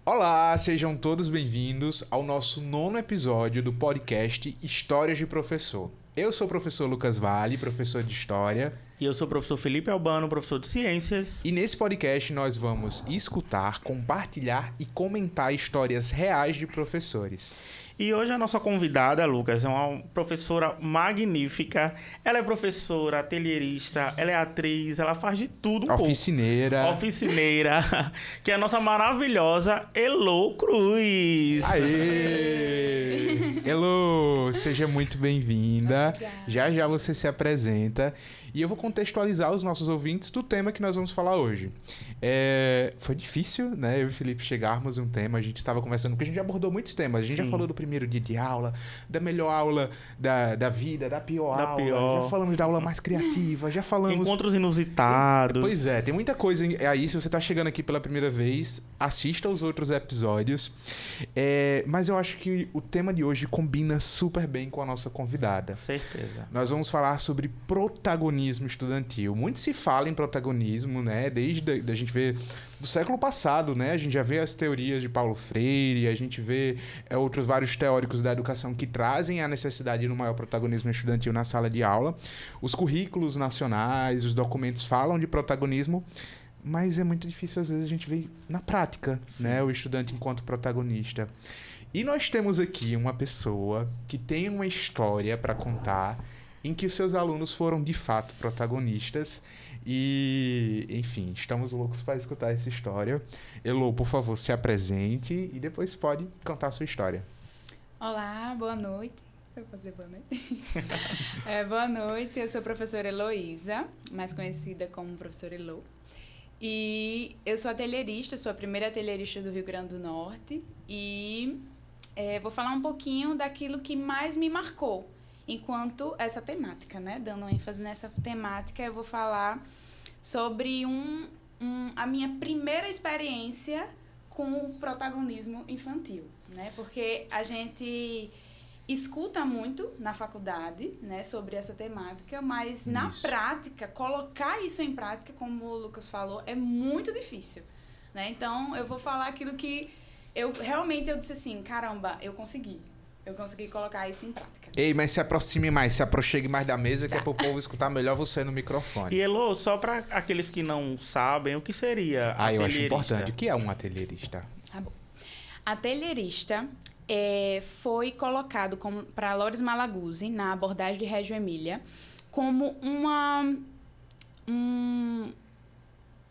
Olá, sejam todos bem-vindos ao nosso 9º episódio do podcast Histórias de Professor. Eu sou o professor Lucas Vale, professor de História. E eu sou o professor Felipe Albano, professor de Ciências. E nesse podcast nós vamos escutar, compartilhar e comentar histórias reais de professores. E hoje a nossa convidada, Lucas, é uma professora magnífica. Ela é professora, atelierista, ela é atriz, ela faz de tudo Oficineira. Oficineira, que é a nossa maravilhosa Elo Cruz. Aê! Elo, seja muito bem-vinda. Já já você se apresenta. E eu vou contextualizar os nossos ouvintes do tema que nós vamos falar hoje. Foi difícil, né? Eu e o Felipe chegarmos a um tema. A gente estava conversando, porque a gente já abordou muitos temas. A gente já falou do primeiro dia de aula, da melhor aula da vida, da pior aula. Já falamos da aula mais criativa, já falamos... Encontros inusitados. Pois é, tem muita coisa aí. Se você está chegando aqui pela primeira vez, assista os outros episódios. Mas eu acho que o tema de hoje combina super bem com a nossa convidada. Certeza. Nós vamos falar sobre protagonismo estudantil. Muito se fala em protagonismo, né? Desde a gente vê do século passado, né? A gente já vê as teorias de Paulo Freire, a gente vê outros vários teóricos da educação que trazem a necessidade de um maior protagonismo estudantil na sala de aula. Os currículos nacionais, os documentos falam de protagonismo, mas é muito difícil às vezes a gente ver na prática, né? O estudante enquanto protagonista. E nós temos aqui uma pessoa que tem uma história para contar em que os seus alunos foram, de fato, protagonistas. E, enfim, estamos loucos para escutar essa história. Elo, por favor, se apresente e depois pode contar a sua história. Olá, boa noite. Vou fazer boa noite. Boa noite, eu sou a professora Heloísa, mais conhecida como professora Elo. E eu sou atelierista, sou a primeira atelierista do Rio Grande do Norte. E vou falar um pouquinho daquilo que mais me marcou enquanto essa temática, né? Dando ênfase nessa temática, eu vou falar sobre a minha primeira experiência com o protagonismo infantil, né? Porque a gente escuta muito na faculdade, né, sobre essa temática, mas na prática, colocar isso em prática, como o Lucas falou, é muito difícil, né? Então, eu vou falar aquilo que eu disse assim, caramba, eu consegui colocar isso em prática. Ei, mas se aproxime mais, se aproxime mais da mesa, que é para o povo escutar melhor você no microfone. E, Elo, só para aqueles que não sabem, o que seria atelierista? Eu acho importante. O que é um atelierista? Tá bom. Atelierista foi colocado para Loris Malaguzzi, na abordagem de Reggio Emília, como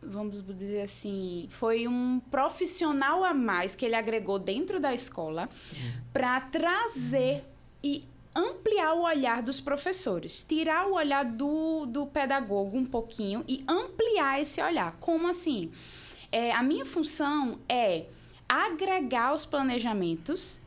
vamos dizer assim, foi um profissional a mais que ele agregou dentro da escola para trazer e ampliar o olhar dos professores, tirar o olhar do pedagogo um pouquinho e ampliar esse olhar. Como assim? A minha função é agregar os planejamentos,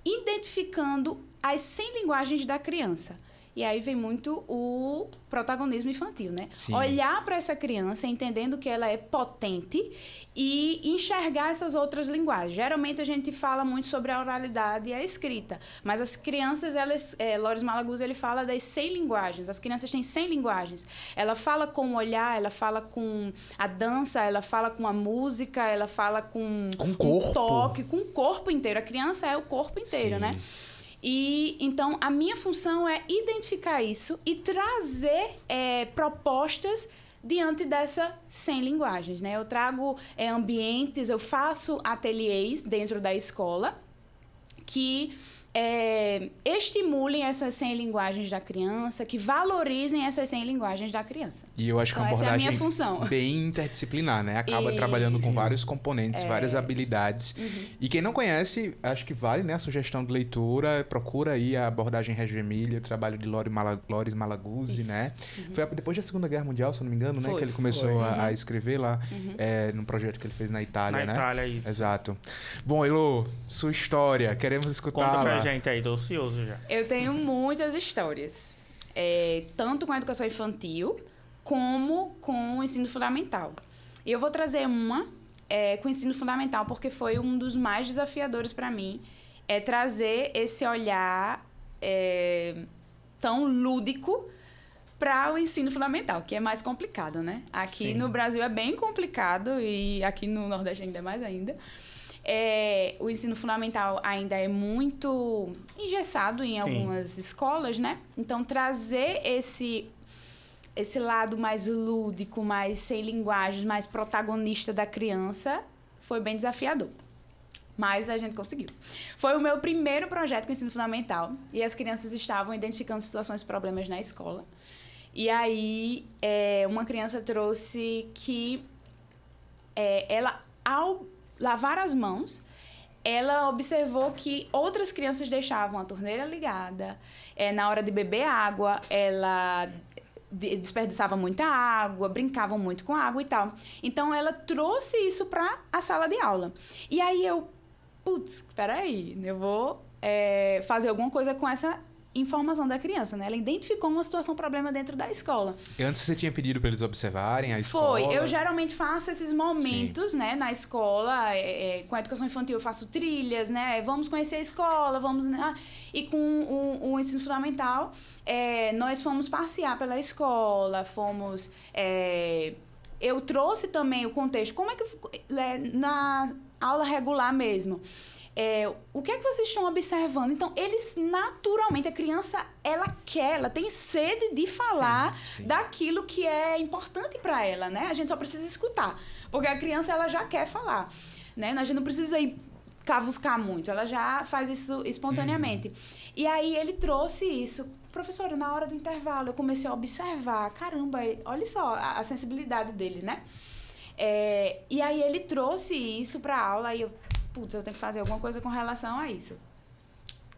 identificando as 100 linguagens da criança. E aí vem muito o protagonismo infantil, né? Sim. Olhar para essa criança, entendendo que ela é potente e enxergar essas outras linguagens. Geralmente a gente fala muito sobre a oralidade e a escrita, mas as crianças, Loris Malaguzzi, ele fala das 100 linguagens. As crianças têm 100 linguagens. Ela fala com o olhar, ela fala com a dança, ela fala com a música, ela fala com o toque, com o corpo inteiro. A criança é o corpo inteiro, né? E, então, a minha função é identificar isso e trazer propostas diante dessas 100 linguagens, né? Eu trago ambientes, eu faço ateliês dentro da escola que estimulem essas 100 linguagens da criança, que valorizem essas 100 linguagens da criança. E eu acho que é uma abordagem função. Bem interdisciplinar, né? Acaba trabalhando com vários componentes, várias habilidades. E quem não conhece, acho que vale, né? A sugestão de leitura, procura aí a abordagem Reggio Emília, o trabalho de Loris Malaguzzi, né? Foi depois da Segunda Guerra Mundial, se eu não me engano, né? Que ele começou a escrever lá num projeto que ele fez na Itália, né? Na Itália, isso. Exato. Bom, Elo, sua história, queremos escutá-la. Conta pra gente aí, tô ansioso já. Eu tenho muitas histórias, tanto com a educação infantil, como com o ensino fundamental. E eu vou trazer uma com o ensino fundamental, porque foi um dos mais desafiadores para mim, trazer esse olhar tão lúdico para o ensino fundamental, que é mais complicado, né? Aqui Sim. no Brasil é bem complicado e aqui no Nordeste ainda é mais ainda. O ensino fundamental ainda é muito engessado em Sim. algumas escolas, né? Então, trazer esse lado mais lúdico, mais sem linguagens, mais protagonista da criança foi bem desafiador. Mas a gente conseguiu. Foi o meu primeiro projeto com ensino fundamental e as crianças estavam identificando situações e problemas na escola. E aí, uma criança trouxe que ela, ao lavar as mãos, ela observou que outras crianças deixavam a torneira ligada. Na hora de beber água, ela desperdiçava muita água, brincavam muito com água e tal. Então, ela trouxe isso para a sala de aula. E aí espera aí, eu vou fazer alguma coisa com essa informação da criança, né? Ela identificou uma situação, problema dentro da escola. E antes você tinha pedido para eles observarem a escola? Foi. Eu geralmente faço esses momentos, né, na escola. Com a educação infantil eu faço trilhas, né? Vamos conhecer a escola, vamos... Né? E com o ensino fundamental, nós fomos passear pela escola, fomos... eu trouxe também o contexto. Como é que... na aula regular mesmo... o que é que vocês estão observando? Então, eles naturalmente, a criança, ela tem sede de falar daquilo que é importante para ela, né? A gente só precisa escutar, porque a criança, ela já quer falar, né? A gente não precisa ir cavuscar muito, ela já faz isso espontaneamente. E aí, ele trouxe isso. Professora, na hora do intervalo, eu comecei a observar, caramba, olha só a sensibilidade dele, né? E aí, ele trouxe isso para a aula e eu tenho que fazer alguma coisa com relação a isso.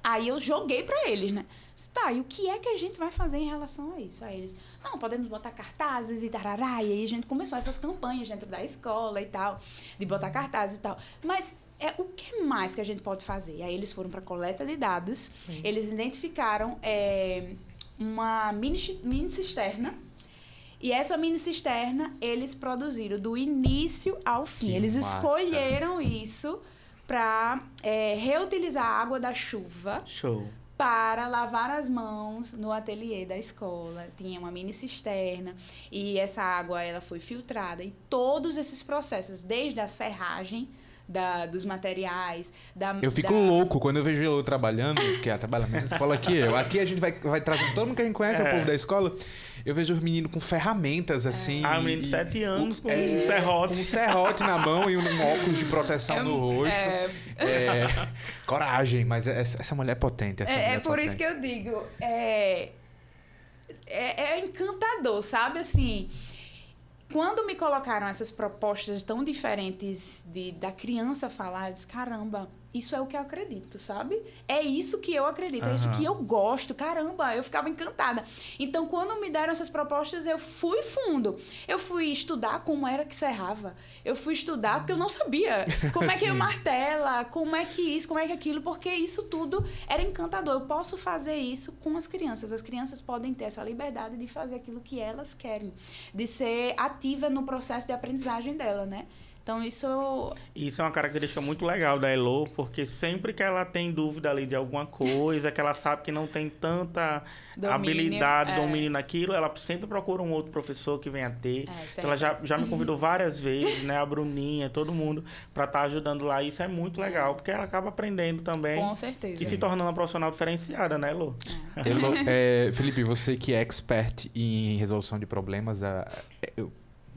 Aí eu joguei para eles, né? Tá, e o que é que a gente vai fazer em relação a isso? Aí eles, não, podemos botar cartazes e tarará. E aí a gente começou essas campanhas dentro da escola e tal, de botar cartazes e tal. Mas o que mais que a gente pode fazer? Aí eles foram para coleta de dados, eles identificaram uma mini cisterna. E essa mini cisterna, eles produziram do início ao fim. Eles escolheram isso para reutilizar a água da chuva. Show. Para lavar as mãos no ateliê da escola. Tinha uma mini cisterna e essa água ela foi filtrada. E todos esses processos, desde a serragem dos materiais... Eu fico louco quando eu vejo ele trabalhando, que ela trabalha na mesma escola que eu. Aqui a gente vai trazer todo mundo que a gente conhece, o povo da escola. Eu vejo os meninos com ferramentas, assim... Ah, menino de 7 anos com um serrote. Com um serrote na mão e um óculos de proteção no rosto. Coragem, mas essa mulher é potente. Por isso que eu digo, é encantador, sabe? Assim, quando me colocaram essas propostas tão diferentes da criança falar, eu disse, caramba, isso é o que eu acredito, sabe? É isso que eu acredito, é isso que eu gosto. Caramba, eu ficava encantada. Então, quando me deram essas propostas, eu fui fundo. Eu fui estudar como era que serrava. Eu fui estudar porque eu não sabia como é que eu martela, como é que isso, como é que aquilo, porque isso tudo era encantador. Eu posso fazer isso com as crianças. As crianças podem ter essa liberdade de fazer aquilo que elas querem, de ser ativa no processo de aprendizagem dela, né? Então, isso é uma característica muito legal da Elo, porque sempre que ela tem dúvida ali de alguma coisa, que ela sabe que não tem tanta habilidade, domínio naquilo, ela sempre procura um outro professor que venha ter. Então, ela já me convidou várias vezes, né? A Bruninha, todo mundo, para estar ajudando lá. Isso é muito legal, porque ela acaba aprendendo também. Com certeza. E se tornando uma profissional diferenciada, né, Elo? Elo, Felipe, você que é expert em resolução de problemas,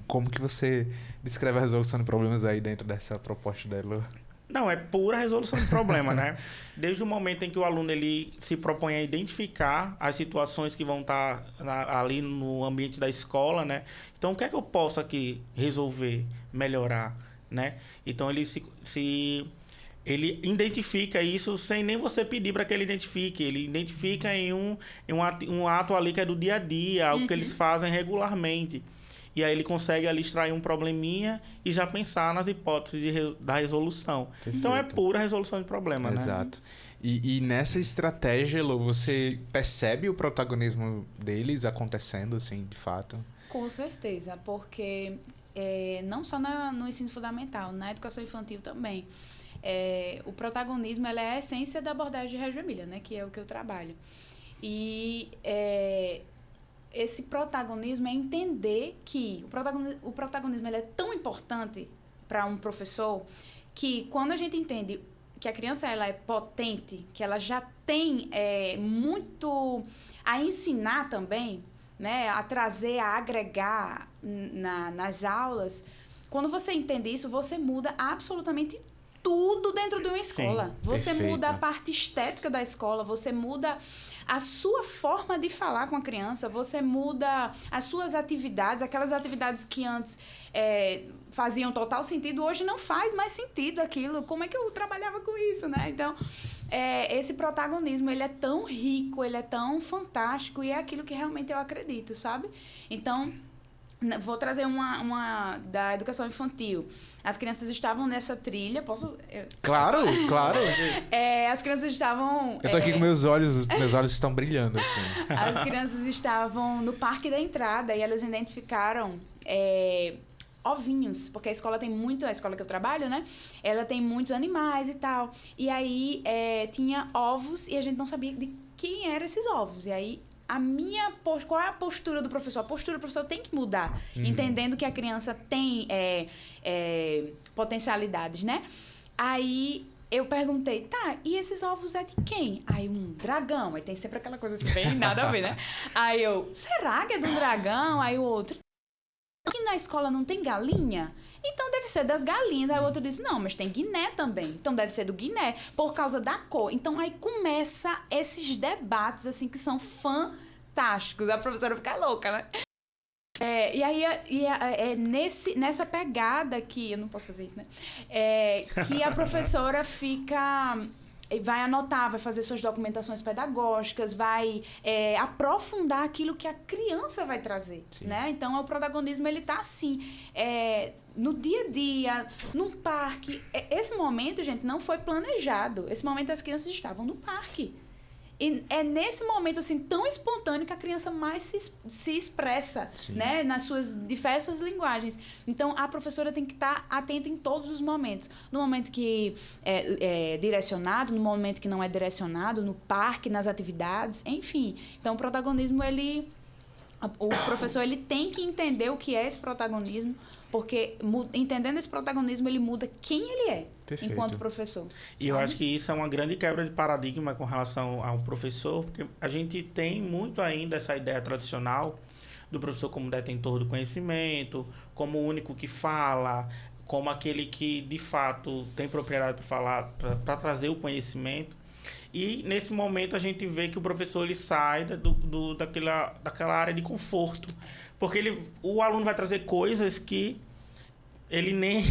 como que você descreve a resolução de problemas aí dentro dessa proposta da Elo? Não, é pura resolução de problema, né? Desde o momento em que o aluno ele se propõe a identificar as situações que vão estar ali no ambiente da escola, né? Então, o que é que eu posso aqui resolver, melhorar, né? Então, ele identifica isso sem nem você pedir para que ele identifique. Ele identifica em um ato ali que é do dia a dia, algo que eles fazem regularmente. E aí ele consegue ali extrair um probleminha e já pensar nas hipóteses da resolução. Perfeito. Então é pura resolução de problema, né? Exato. E nessa estratégia, Elô, você percebe o protagonismo deles acontecendo, assim, de fato? Com certeza, porque não só no ensino fundamental, na educação infantil também. O protagonismo ela é a essência da abordagem de Reggio Emilia, né? Que é o que eu trabalho. E esse protagonismo é entender que o protagonismo ele é tão importante para um professor que quando a gente entende que a criança ela é potente, que ela já tem muito a ensinar também, né, a trazer, a agregar nas aulas, quando você entende isso, você muda absolutamente tudo dentro de uma escola. Sim, você muda a parte estética da escola, você muda a sua forma de falar com a criança, você muda as suas atividades, aquelas atividades que antes faziam total sentido, hoje não faz mais sentido aquilo. Como é que eu trabalhava com isso, né? Então, esse protagonismo, ele é tão rico, ele é tão fantástico e é aquilo que realmente eu acredito, sabe? Então, vou trazer uma da educação infantil. As crianças estavam nessa trilha. Posso? Claro. As crianças estavam... Eu tô aqui com meus olhos estão brilhando, assim. As crianças estavam no parque da entrada e elas identificaram ovinhos, porque a escola que eu trabalho, né? Ela tem muitos animais e tal. E aí tinha ovos e a gente não sabia de quem eram esses ovos. E aí qual é a postura do professor? A postura do professor tem que mudar, entendendo que a criança tem potencialidades, né? Aí eu perguntei, tá, e esses ovos é de quem? Aí um dragão, aí tem sempre aquela coisa assim, bem nada a ver, né? Aí eu, será que é de um dragão? Aí o outro, aqui na escola não tem galinha? Então deve ser das galinhas. Aí o outro disse, não, mas tem guiné também. Então deve ser do guiné, por causa da cor. Então aí começa esses debates, assim, que são fantásticos. A professora fica louca, né? E aí nessa pegada que... Eu não posso fazer isso, né? Que a professora vai anotar, vai fazer suas documentações pedagógicas, vai aprofundar aquilo que a criança vai trazer, né? Então, o protagonismo, ele tá assim, no dia a dia, num parque. Esse momento, gente, não foi planejado. Esse momento, as crianças estavam no parque. E é nesse momento, assim, tão espontâneo que a criança mais se expressa, né? Nas suas diversas linguagens. Então, a professora tem que estar atenta em todos os momentos. No momento que é direcionado, no momento que não é direcionado, no parque, nas atividades, enfim. Então, o protagonismo, o professor, ele tem que entender o que é esse protagonismo, porque entendendo esse protagonismo, ele muda quem ele é. Perfeito. Enquanto professor. E eu acho que isso é uma grande quebra de paradigma com relação ao professor, porque a gente tem muito ainda essa ideia tradicional do professor como detentor do conhecimento, como o único que fala, como aquele que, de fato, tem propriedade para falar, para trazer o conhecimento. E, nesse momento, a gente vê que o professor ele sai daquela área de conforto. Porque o aluno vai trazer coisas que ele nem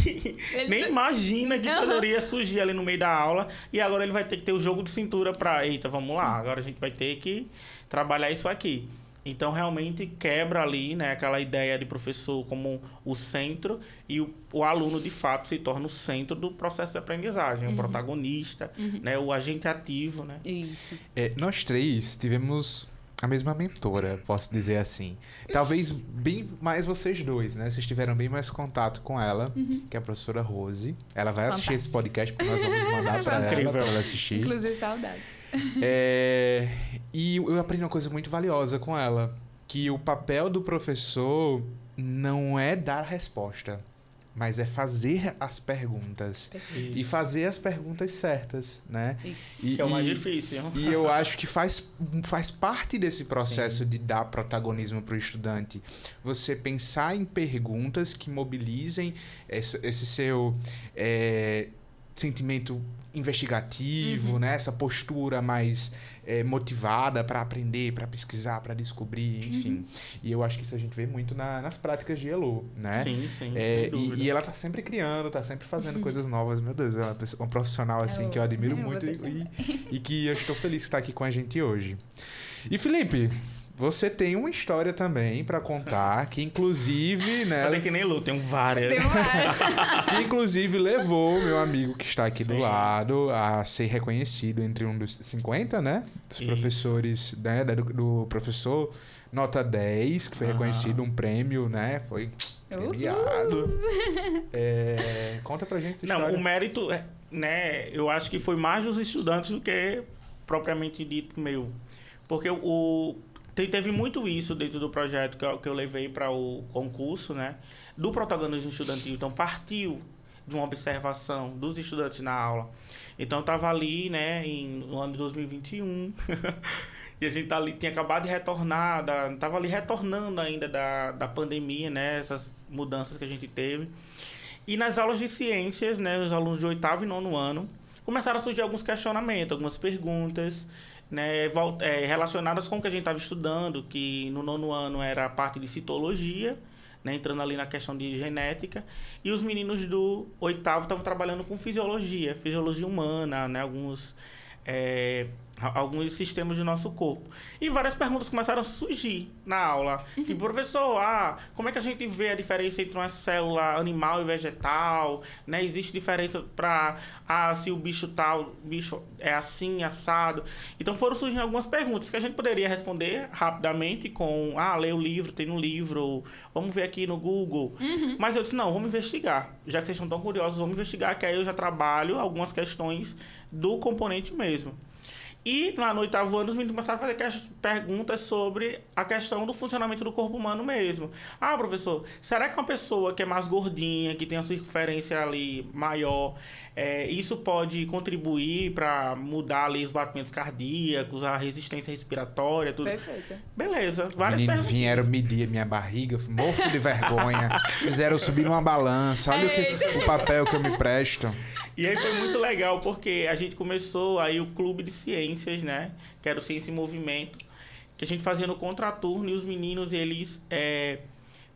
imagina que poderia surgir ali no meio da aula. E agora ele vai ter que ter o jogo de cintura para... Eita, vamos lá, agora a gente vai ter que trabalhar isso aqui. Então, realmente, quebra ali, né, aquela ideia de professor como o centro e o aluno, de fato, se torna o centro do processo de aprendizagem. O protagonista, né, o agente ativo, né? Isso. Nós três tivemos a mesma mentora, posso dizer assim. Talvez bem mais vocês dois, né? Vocês tiveram bem mais contato com ela, que é a professora Rose. Ela vai assistir esse podcast, porque nós vamos mandar para ela assistir. Inclusive, saudade. E eu aprendi uma coisa muito valiosa com ela, que o papel do professor não é dar resposta, mas é fazer as perguntas. Perfeito. E fazer as perguntas certas, né? É o mais difícil. E eu acho que faz parte desse processo de dar protagonismo para o estudante. Você pensar em perguntas que mobilizem esse seu sentimento investigativo, né? Essa postura mais motivada para aprender, para pesquisar, para descobrir, enfim. E eu acho que isso a gente vê muito nas práticas de Elo, né? Sim. E ela tá sempre criando, tá sempre fazendo coisas novas. Meu Deus, ela é um profissional assim que eu admiro muito e que eu estou feliz que tá aqui com a gente hoje. E Felipe, você tem uma história também pra contar, que inclusive, né... Falei que nem Lu, tem várias. Que inclusive levou meu amigo que está aqui do lado a ser reconhecido entre um dos 50, né? Dos professores, né? Do professor nota 10, que foi reconhecido um prêmio, né? Foi premiado. Conta pra gente essa história. Não, o mérito, né? Eu acho que foi mais dos estudantes do que propriamente dito meu. Porque teve muito isso dentro do projeto que eu levei para o concurso, né? Do protagonismo estudantil. Então, partiu de uma observação dos estudantes na aula. Então, eu estava ali, né, no ano de 2021, e a gente tinha acabado de retornar, estava ali retornando ainda da pandemia, né, essas mudanças que a gente teve. E nas aulas de ciências, né, os alunos de 8º e 9º ano, começaram a surgir alguns questionamentos, algumas perguntas, né, relacionadas com o que a gente estava estudando, que no 9º ano era a parte de citologia, né, entrando ali na questão de genética, e os meninos do 8º estavam trabalhando com fisiologia humana, né, alguns sistemas do nosso corpo. E várias perguntas começaram a surgir na aula. Tipo, professor, como é que a gente vê a diferença entre uma célula animal e vegetal? Né? Existe diferença para se o bicho é assim, assado? Então foram surgindo algumas perguntas que a gente poderia responder rapidamente com, lê o livro, tem no livro, vamos ver aqui no Google. Mas eu disse, não, vamos investigar. Já que vocês estão tão curiosos, vamos investigar, que aí eu já trabalho algumas questões do componente mesmo. E lá no 8º ano, os meninos começaram a fazer perguntas sobre a questão do funcionamento do corpo humano mesmo. Professor, será que uma pessoa que é mais gordinha, que tem uma circunferência ali maior, isso pode contribuir para mudar ali os batimentos cardíacos, a resistência respiratória, tudo? Perfeito. Beleza, várias perguntas. Vieram medir minha barriga, morto de vergonha, fizeram subir numa balança, olha o papel que eu me presto. E aí foi muito legal, porque a gente começou aí o clube de ciências, né? Que era o Ciência em Movimento, que a gente fazia no contraturno, e os meninos, eles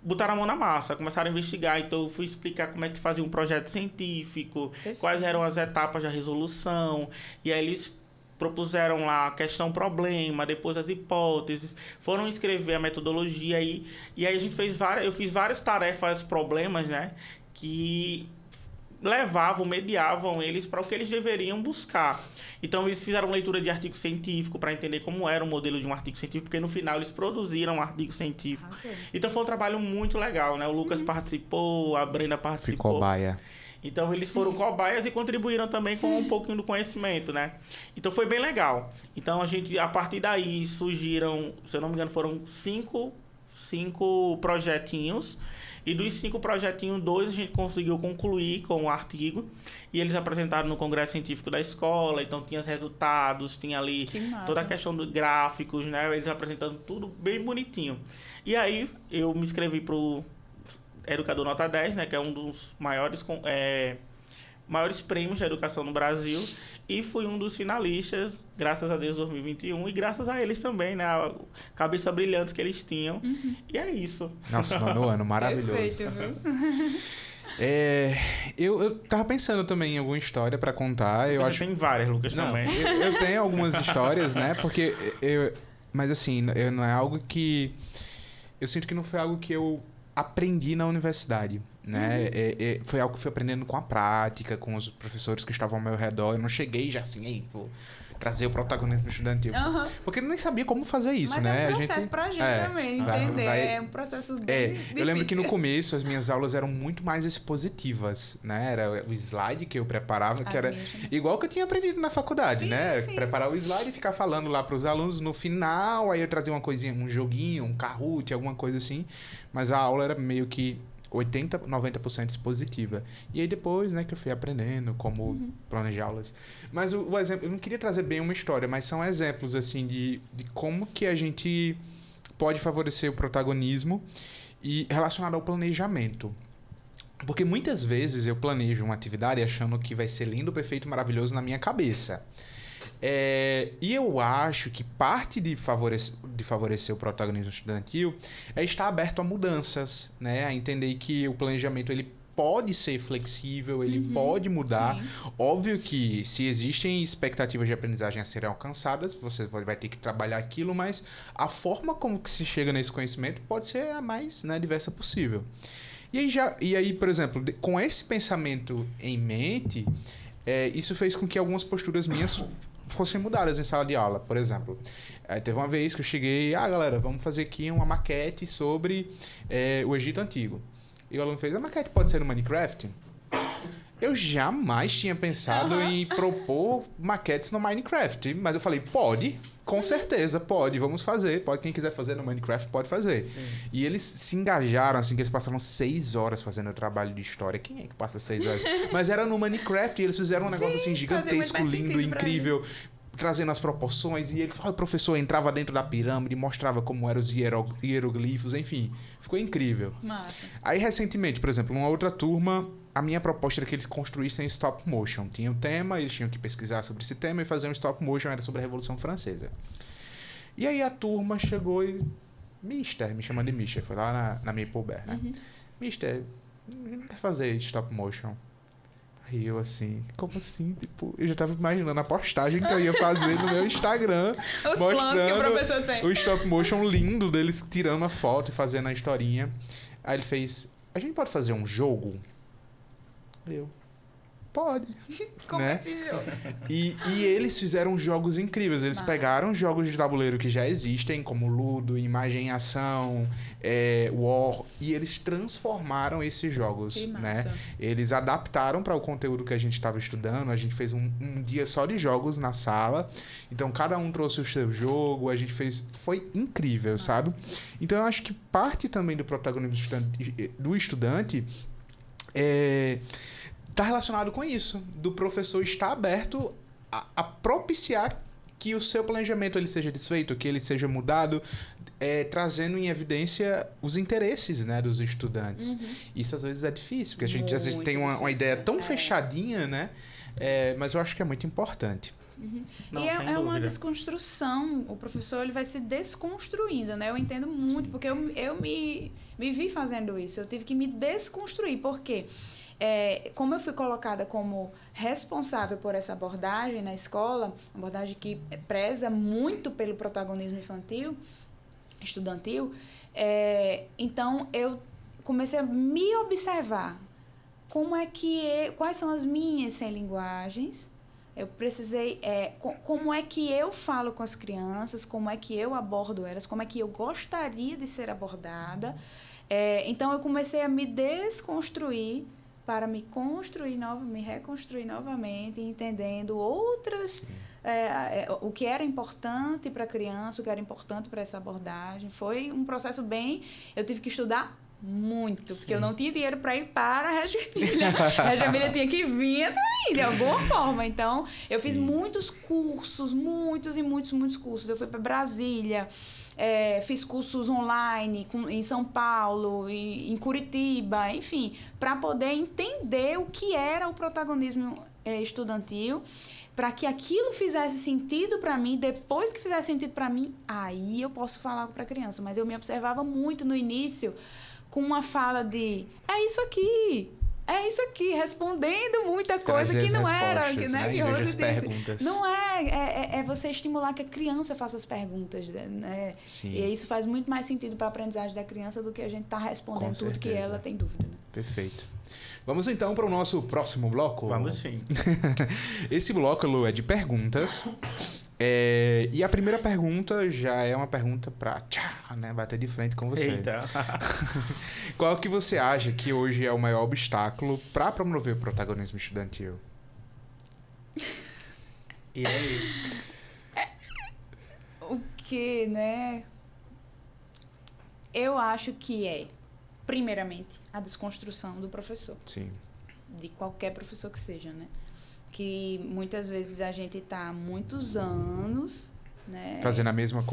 botaram a mão na massa, começaram a investigar. Então eu fui explicar como é que fazia um projeto científico, quais eram as etapas da resolução, e aí eles propuseram lá a questão-problema, depois as hipóteses, foram escrever a metodologia, e aí a gente eu fiz várias tarefas, problemas, né? Que mediavam eles para o que eles deveriam buscar. Então, eles fizeram leitura de artigo científico para entender como era o modelo de um artigo científico, porque no final eles produziram um artigo científico. Então, foi um trabalho muito legal, né? O Lucas participou, a Brenda participou. Ficou cobaia. Então, eles foram cobaias e contribuíram também com um pouquinho do conhecimento, né? Então, foi bem legal. Então, a partir daí, surgiram, se eu não me engano, foram cinco projetinhos. E dos 5 projetinhos, 2 a gente conseguiu concluir com o artigo. E eles apresentaram no Congresso Científico da escola. Então, tinha os resultados, tinha ali toda a questão dos gráficos, né? Eles apresentando tudo bem bonitinho. E aí, eu me inscrevi para o Educador Nota 10, né? Que é um dos maiores prêmios da educação no Brasil. E fui um dos finalistas, graças a Deus, 2021. E graças a eles também, né? A cabeça brilhante que eles tinham. E é isso. Nossa, 9º ano, maravilhoso. Perfeito, viu? Eu tava pensando também em alguma história pra contar. Eu acho... Tem várias, Lucas, também. Eu tenho algumas histórias, né? Porque mas assim, não é algo que... Eu sinto que não foi algo que eu aprendi na universidade, né? Foi algo que fui aprendendo com a prática, com os professores que estavam ao meu redor. Eu não cheguei já assim, vou trazer o protagonismo estudantil. Porque eu nem sabia como fazer isso, mas né? É um processo pra gente também, entender. É um processo bem difícil. Eu lembro que no começo as minhas aulas eram muito mais expositivas, né? Era o slide que eu preparava, que era igual que eu tinha aprendido na faculdade, né? Sim. Preparar o slide e ficar falando lá para os alunos. No final, aí eu trazia uma coisinha, um joguinho, um Kahoot, alguma coisa assim. Mas a aula era meio que 80%, 90% expositiva. E aí depois, né, que eu fui aprendendo como planejar aulas. Mas o exemplo, eu não queria trazer bem uma história, mas são exemplos, assim, de como que a gente pode favorecer o protagonismo e relacionado ao planejamento. Porque muitas vezes eu planejo uma atividade achando que vai ser lindo, perfeito, maravilhoso na minha cabeça. E eu acho que parte de favorecer o protagonismo estudantil é estar aberto a mudanças, né? A entender que o planejamento ele pode ser flexível, ele pode mudar. Sim. Óbvio que se existem expectativas de aprendizagem a serem alcançadas, você vai ter que trabalhar aquilo, mas a forma como que se chega nesse conhecimento pode ser a mais, né, diversa possível. E aí, por exemplo, com esse pensamento em mente, isso fez com que algumas posturas minhas fossem mudadas em sala de aula. Por exemplo, teve uma vez que eu cheguei, galera, vamos fazer aqui uma maquete sobre o Egito Antigo. E o aluno fez, a maquete pode ser no Minecraft? Eu jamais tinha pensado em propor maquetes no Minecraft, mas eu falei, pode, com certeza, pode, vamos fazer. Pode, quem quiser fazer no Minecraft, pode fazer. Sim. E eles se engajaram, assim, que eles passavam 6 horas fazendo o trabalho de história. Quem é que passa 6 horas? Mas era no Minecraft e eles fizeram um negócio assim gigantesco, lindo, incrível. Trazendo as proporções, e ele, o professor entrava dentro da pirâmide, mostrava como eram os hieroglifos, enfim, ficou incrível. Massa. Aí, recentemente, por exemplo, numa outra turma, a minha proposta era que eles construíssem stop motion. Tinha um tema, eles tinham que pesquisar sobre esse tema e fazer um stop motion, era sobre a Revolução Francesa. E aí a turma chegou e... Mister, me chamando de Mister, foi lá na Maple Bear, né? Mister, não quer fazer stop motion? Aí eu assim, como assim? Tipo, eu já tava imaginando a postagem que eu ia fazer no meu Instagram. Os planos que o professor tem. O stop motion lindo deles tirando a foto e fazendo a historinha. Aí ele fez, a gente pode fazer um jogo? Eu, pode. Como né? esse jogo? E eles fizeram jogos incríveis. Eles pegaram jogos de tabuleiro que já existem, como Ludo, Imagem em Ação, War, e eles transformaram esses jogos. Que massa. Né? Eles adaptaram para o conteúdo que a gente estava estudando. A gente fez um dia só de jogos na sala. Então, cada um trouxe o seu jogo. A gente fez... Foi incrível, sabe? Então, eu acho que parte também do protagonismo do estudante está relacionado com isso, do professor estar aberto a propiciar que o seu planejamento ele seja desfeito, que ele seja mudado, trazendo em evidência os interesses, né, dos estudantes. Isso às vezes é difícil, porque a gente às vezes tem uma ideia tão fechadinha, né? Mas eu acho que é muito importante. Não, e é uma desconstrução. O professor ele vai se desconstruindo, né? Eu entendo muito, porque eu me vi fazendo isso. Eu tive que me desconstruir, porque como eu fui colocada como responsável por essa abordagem na escola, uma abordagem que preza muito pelo protagonismo estudantil, então eu comecei a me observar quais são as minhas sem linguagens. Eu precisei, como é que eu falo com as crianças, como é que eu abordo elas, como é que eu gostaria de ser abordada. Então, eu comecei a me desconstruir para me reconstruir novamente, entendendo outras... o que era importante para a criança, o que era importante para essa abordagem. Foi um processo eu tive que estudar muito, porque eu não tinha dinheiro para ir para a Reggio Emília. A Reggio Emília tinha que vir até mim, de alguma forma. Então, eu fiz muitos cursos, muitos cursos. Eu fui para Brasília, fiz cursos online em São Paulo, em Curitiba, enfim, para poder entender o que era o protagonismo estudantil, para que aquilo fizesse sentido para mim. Depois que fizesse sentido para mim, aí eu posso falar para a criança. Mas eu me observava muito no início com uma fala de é isso aqui, respondendo muita coisa que não era, né? Que hoje disse. Perguntas. Não é você estimular que a criança faça as perguntas, né? Sim. E isso faz muito mais sentido para a aprendizagem da criança do que a gente tá respondendo tudo que ela tem dúvida. Né? Perfeito. Vamos então para o nosso próximo bloco? Vamos sim. Esse bloco, Lu, é de perguntas. E a primeira pergunta já é uma pergunta para bater de frente com você. Eita. Qual que você acha que hoje é o maior obstáculo para promover o protagonismo estudantil? E aí? O que, né? Eu acho que primeiramente, a desconstrução do professor. Sim. De qualquer professor que seja, né? Que muitas vezes a gente está há muitos anos, né? Fazendo a mesma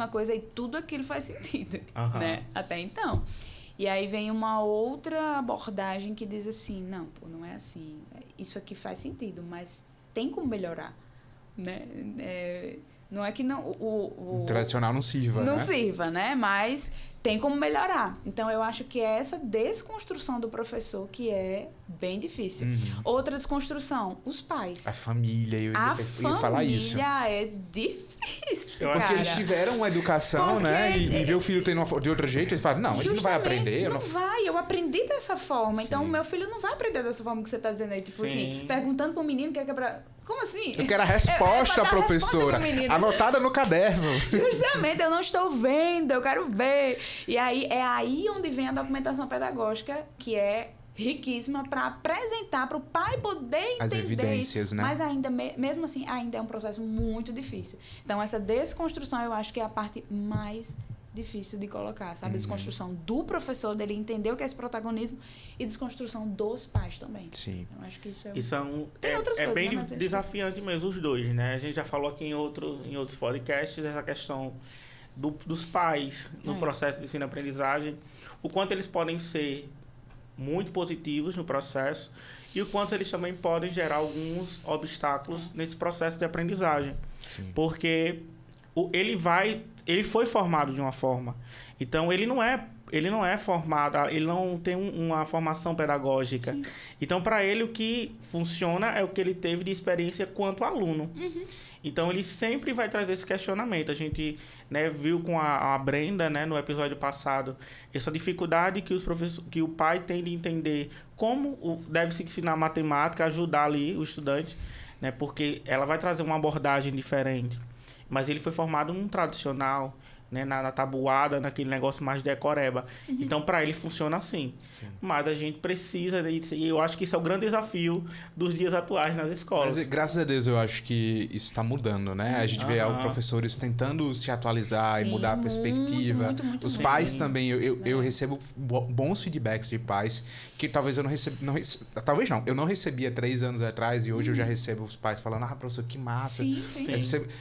coisa, e tudo aquilo faz sentido, né? Até então. E aí vem uma outra abordagem que diz assim, não é assim. Isso aqui faz sentido, mas tem como melhorar, né? Não é que não... O tradicional não sirva, Não sirva, né? Mas tem como melhorar. Então, eu acho que é essa desconstrução do professor que é bem difícil. Outra desconstrução, os pais. A família, eu ia falar isso. A família é difícil, Porque eles tiveram uma educação, né? E ver o filho tendo de outro jeito, eles falam, não, ele não vai aprender. Não vai, eu aprendi dessa forma. Sim. Então, o meu filho não vai aprender dessa forma que você está dizendo aí. Tipo assim, perguntando para o menino o que é pra... Como assim? Eu quero a resposta, professora. Anotada no caderno. Justamente, eu não estou vendo, eu quero ver. E aí, é aí onde vem a documentação pedagógica, que é riquíssima para apresentar para o pai poder entender as evidências, isso. Né? Mas ainda, mesmo assim, ainda é um processo muito difícil. Então, essa desconstrução eu acho que é a parte mais difícil de colocar, sabe? Desconstrução do professor, dele entender o que é esse protagonismo, e desconstrução dos pais também. Sim. Eu acho que isso é... E são, coisas, bem né? desafiante mesmo os dois, né? A gente já falou aqui em outros podcasts essa questão dos pais no processo de ensino-aprendizagem, o quanto eles podem ser muito positivos no processo e o quanto eles também podem gerar alguns obstáculos nesse processo de aprendizagem. Sim. Porque ele foi formado de uma forma. Então, ele não é formado, ele não tem uma formação pedagógica. Sim. Então, para ele, o que funciona é o que ele teve de experiência quanto aluno. Então, ele sempre vai trazer esse questionamento. A gente, né, viu com a Brenda, né, no episódio passado, essa dificuldade que o pai tem de entender como deve se ensinar matemática, ajudar ali o estudante, né, porque ela vai trazer uma abordagem diferente. Mas ele foi formado num tradicional, né, na tabuada, naquele negócio mais decoreba. Então, para ele, funciona assim. Sim. Mas a gente precisa, e eu acho que isso é o grande desafio dos dias atuais nas escolas. Mas, graças a Deus, eu acho que isso está mudando, né? A gente vê professores tentando se atualizar e mudar a perspectiva. Muito, os pais também, eu recebo bons feedbacks de pais que talvez eu eu não recebia 3 anos atrás e hoje eu já recebo os pais falando, professor, que massa. Sim.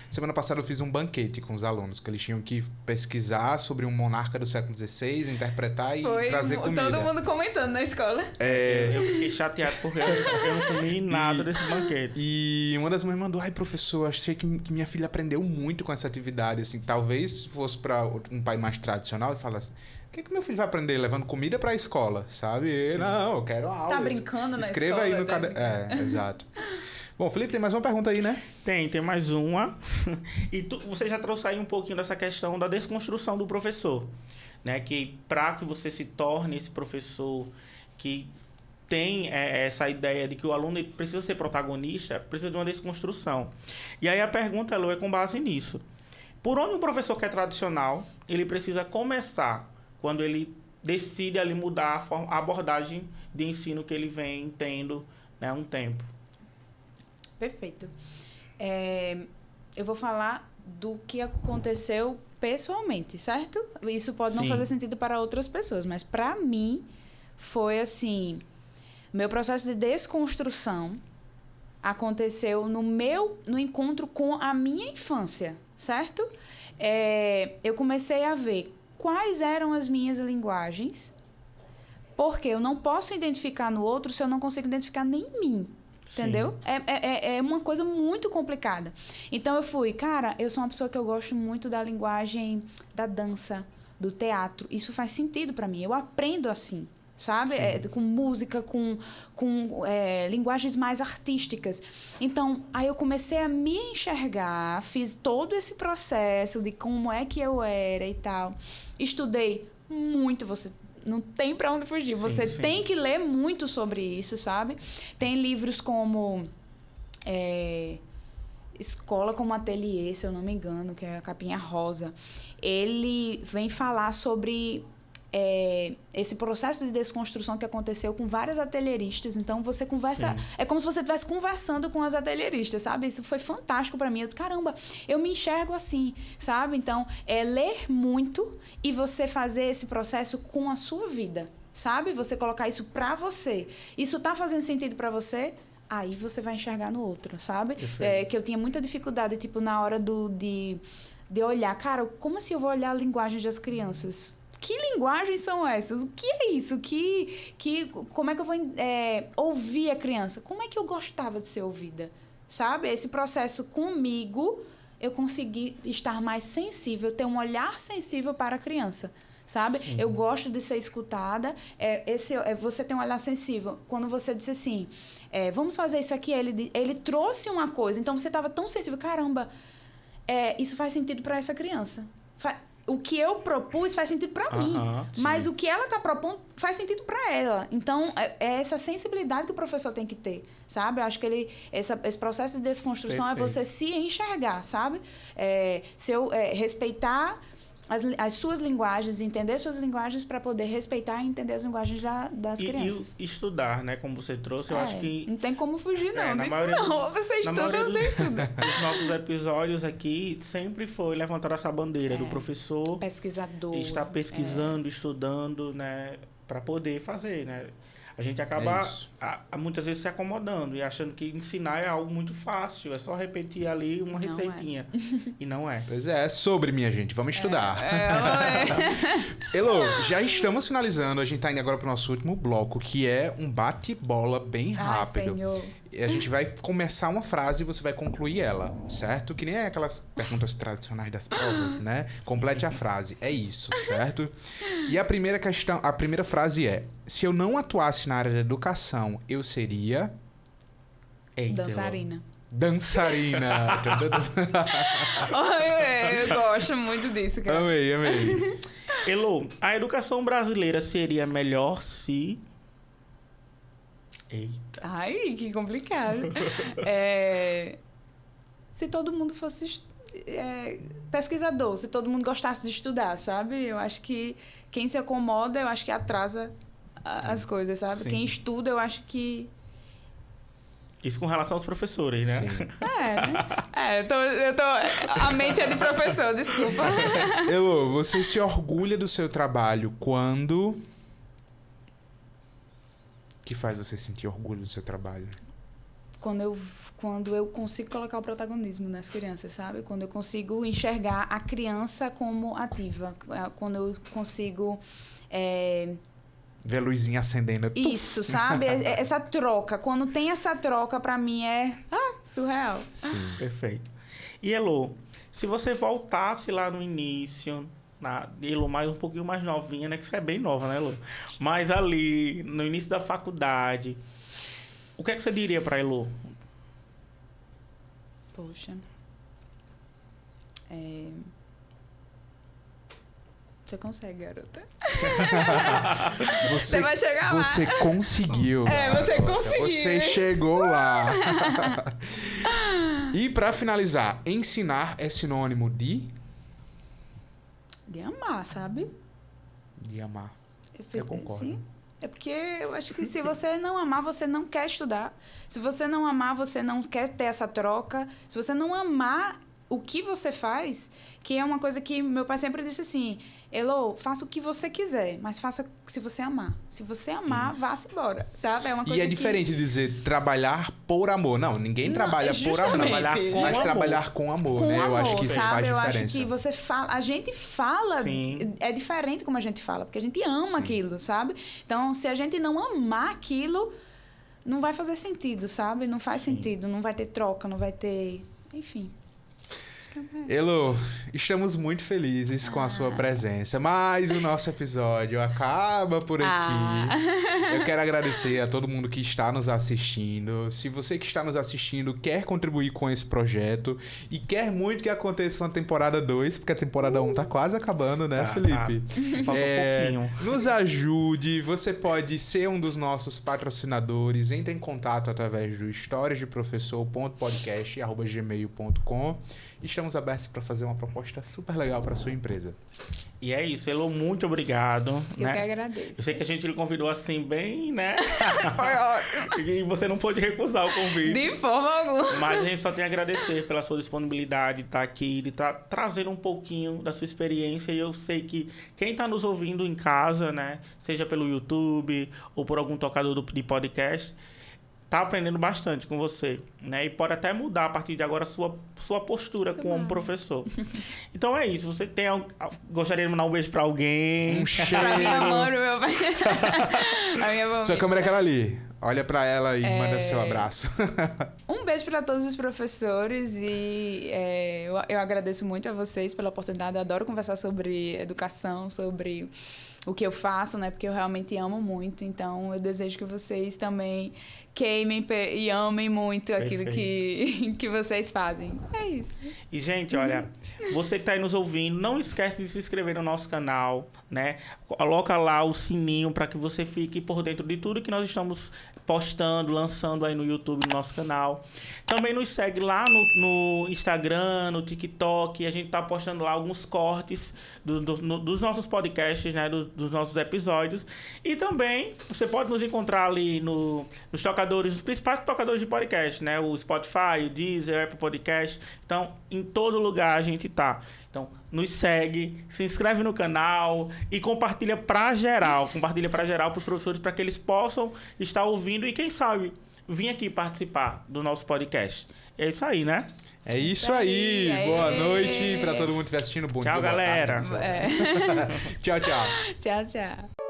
Semana passada eu fiz um banquete com os alunos, que eles tinham que pesquisar sobre um monarca do século XVI, interpretar e trazer comida. Todo mundo comentando na escola. Eu fiquei chateado porque eu não comi nada desse banquete. E uma das mães mandou, professor, achei que minha filha aprendeu muito com essa atividade, assim, talvez fosse para um pai mais tradicional e falasse, o que meu filho vai aprender levando comida para a escola, sabe? Não, eu quero aula. Tá brincando na escreva escola? Escreva aí no exato. Bom, Felipe, tem mais uma pergunta aí, né? Tem mais uma. E você já trouxe aí um pouquinho dessa questão da desconstrução do professor, né? Que para que você se torne esse professor que tem essa ideia de que o aluno precisa ser protagonista, precisa de uma desconstrução. E aí a pergunta, Elô, é com base nisso. Por onde um professor que é tradicional, ele precisa começar quando ele decide ali mudar a abordagem de ensino que ele vem tendo, né, há um tempo? Perfeito. Eu vou falar do que aconteceu pessoalmente, certo? Isso pode não fazer sentido para outras pessoas, mas para mim foi assim, meu processo de desconstrução aconteceu no encontro com a minha infância, certo? Eu comecei a ver quais eram as minhas linguagens, porque eu não posso identificar no outro se eu não consigo identificar nem em mim. Entendeu? É uma coisa muito complicada. Então, eu sou uma pessoa que eu gosto muito da linguagem da dança, do teatro. Isso faz sentido para mim. Eu aprendo assim, sabe? Com música, com linguagens mais artísticas. Então, aí eu comecei a me enxergar, fiz todo esse processo de como é que eu era e tal. Estudei muito, não tem pra onde fugir. Você tem que ler muito sobre isso, sabe? Tem livros como Escola como Ateliê, se eu não me engano, que é a capinha rosa. Ele vem falar sobre esse processo de desconstrução que aconteceu com vários atelieristas. Então, você conversa... É como se você estivesse conversando com as atelieristas, sabe? Isso foi fantástico pra mim. Eu disse, caramba, eu me enxergo assim, sabe? Então, ler muito e você fazer esse processo com a sua vida, sabe? Você colocar isso pra você. Isso tá fazendo sentido pra você? Aí você vai enxergar no outro, sabe? Que eu tinha muita dificuldade, tipo, na hora de olhar. Cara, como assim eu vou olhar a linguagem das crianças? Que linguagens são essas? O que é isso? Como é que eu vou ouvir a criança? Como é que eu gostava de ser ouvida? Sabe? Esse processo comigo, eu consegui estar mais sensível, ter um olhar sensível para a criança. Sabe? Sim. Eu gosto de ser escutada. Você tem um olhar sensível. Quando você disse assim, vamos fazer isso aqui, ele trouxe uma coisa. Então, você estava tão sensível. Caramba, isso faz sentido para essa criança. O que eu propus faz sentido para mim, mas o que ela está propondo faz sentido para ela. Então, é essa sensibilidade que o professor tem que ter, sabe? Eu acho que esse processo de desconstrução é você se enxergar, sabe? Se eu respeitar as suas linguagens, entender suas linguagens para poder respeitar e entender as linguagens das crianças. E estudar, né? Como você trouxe, eu acho que... Não tem como fugir, não. Na Disso maioria não. Você estuda ou você estuda. Os nossos episódios aqui sempre foi levantar essa bandeira do professor... Pesquisador. Estar pesquisando, estudando, né? Para poder fazer, né? A gente acaba muitas vezes se acomodando e achando que ensinar é algo muito fácil. É só repetir ali uma receitinha. E não é. Pois é sobre, minha gente. Vamos estudar. Elô, já estamos finalizando. A gente tá indo agora pro nosso último bloco, que é um bate-bola bem rápido. Senhor. A gente vai começar uma frase e você vai concluir ela, certo? Que nem é aquelas perguntas tradicionais das provas, né? Complete a frase. É isso, certo? E a primeira questão, a primeira frase é: se eu não atuasse na área da educação, eu seria... Dançarina. Dançarina. Eu gosto muito disso, cara. Amei. Elô, a educação brasileira seria melhor se... Eita. Ai, que complicado. Se todo mundo fosse pesquisador, se todo mundo gostasse de estudar, sabe? Eu acho que quem se acomoda, eu acho que atrasa as coisas, sabe? Sim. Quem estuda, eu acho que... Isso com relação aos professores, né? Eu tô... A mente é de professor, desculpa. Elô, você se orgulha do seu trabalho quando... O que faz você sentir orgulho do seu trabalho? Quando eu consigo colocar o protagonismo nas crianças, sabe? Quando eu consigo enxergar a criança como ativa. Quando eu consigo... Ver a luzinha acendendo. Isso, sabe? Essa troca. Quando tem essa troca, pra mim é surreal. Sim. Perfeito. E Elô, se você voltasse lá no início... Elô, um pouquinho mais novinha, né? Que você é bem nova, né, Elô? Mas ali, no início da faculdade, o que é que você diria pra Elô? Poxa. Você consegue, garota. Você vai chegar lá. Você conseguiu. Você conseguiu. Você chegou lá. E pra finalizar, ensinar é sinônimo de... De amar, sabe? De amar. Eu concordo. Sim. É porque eu acho que se você não amar, você não quer estudar. Se você não amar, você não quer ter essa troca. Se você não amar o que você faz, que é uma coisa que meu pai sempre disse assim: Elô, faça o que você quiser, mas faça se você amar. Se você amar, vá-se embora, sabe? É uma coisa diferente de dizer trabalhar por amor. Não, ninguém trabalha por amor. Mas trabalhar com amor, né? Eu acho que isso faz diferença. Eu acho que você fala... A gente fala... Sim. É diferente como a gente fala, porque a gente ama aquilo, sabe? Então, se a gente não amar aquilo, não vai fazer sentido, sabe? Não faz sentido, não vai ter troca, não vai ter... Enfim... Elô, estamos muito felizes com a sua presença, mas o nosso episódio acaba por aqui. Eu quero agradecer a todo mundo que está nos assistindo. Se você que está nos assistindo quer contribuir com esse projeto e quer muito que aconteça uma temporada 2, porque a temporada 1 tá quase acabando, né, Felipe? Falta um pouquinho. Nos ajude, você pode ser um dos nossos patrocinadores. Entre em contato através do historiasdeprofessor.podcast@gmail.com. Estamos abertos para fazer uma proposta super legal para sua empresa. E é isso, Elô, muito obrigado. Eu que agradeço. Eu sei que a gente lhe convidou assim bem, né? Foi ótimo. E você não pôde recusar o convite. De forma alguma. Mas a gente só tem a agradecer pela sua disponibilidade de estar aqui, de estar trazendo um pouquinho da sua experiência. E eu sei que quem está nos ouvindo em casa, né? Seja pelo YouTube ou por algum tocador de podcast, tá aprendendo bastante com você, né? E pode até mudar a partir de agora a sua postura como professor. Então é isso. Você gostaria de mandar um beijo pra alguém? Um cheiro. Pra minha mãe, meu pai. A minha mãe. Sua câmera é aquela ali. Olha pra ela e manda seu abraço. Um beijo para todos os professores e eu agradeço muito a vocês pela oportunidade. Eu adoro conversar sobre educação, sobre o que eu faço, né? Porque eu realmente amo muito. Então, eu desejo que vocês também queimem e amem muito aquilo que vocês fazem. É isso. E, gente, olha, você que está aí nos ouvindo, não esquece de se inscrever no nosso canal, né? Coloca lá o sininho para que você fique por dentro de tudo que nós estamos postando, lançando aí no YouTube, no nosso canal. Também nos segue lá no Instagram, no TikTok. A gente tá postando lá alguns cortes dos nossos podcasts, né? Dos nossos episódios. E também você pode nos encontrar ali nos tocadores, nos principais tocadores de podcast, né? O Spotify, o Deezer, o Apple Podcast. Então, em todo lugar a gente tá. Então, nos segue, se inscreve no canal e compartilha para geral. Compartilha para geral para os professores, para que eles possam estar ouvindo e, quem sabe, vir aqui participar do nosso podcast. É isso aí, né? É isso aí. Boa noite para todo mundo que estiver assistindo. Bom dia, tchau, galera. Tchau, tchau. Tchau, tchau.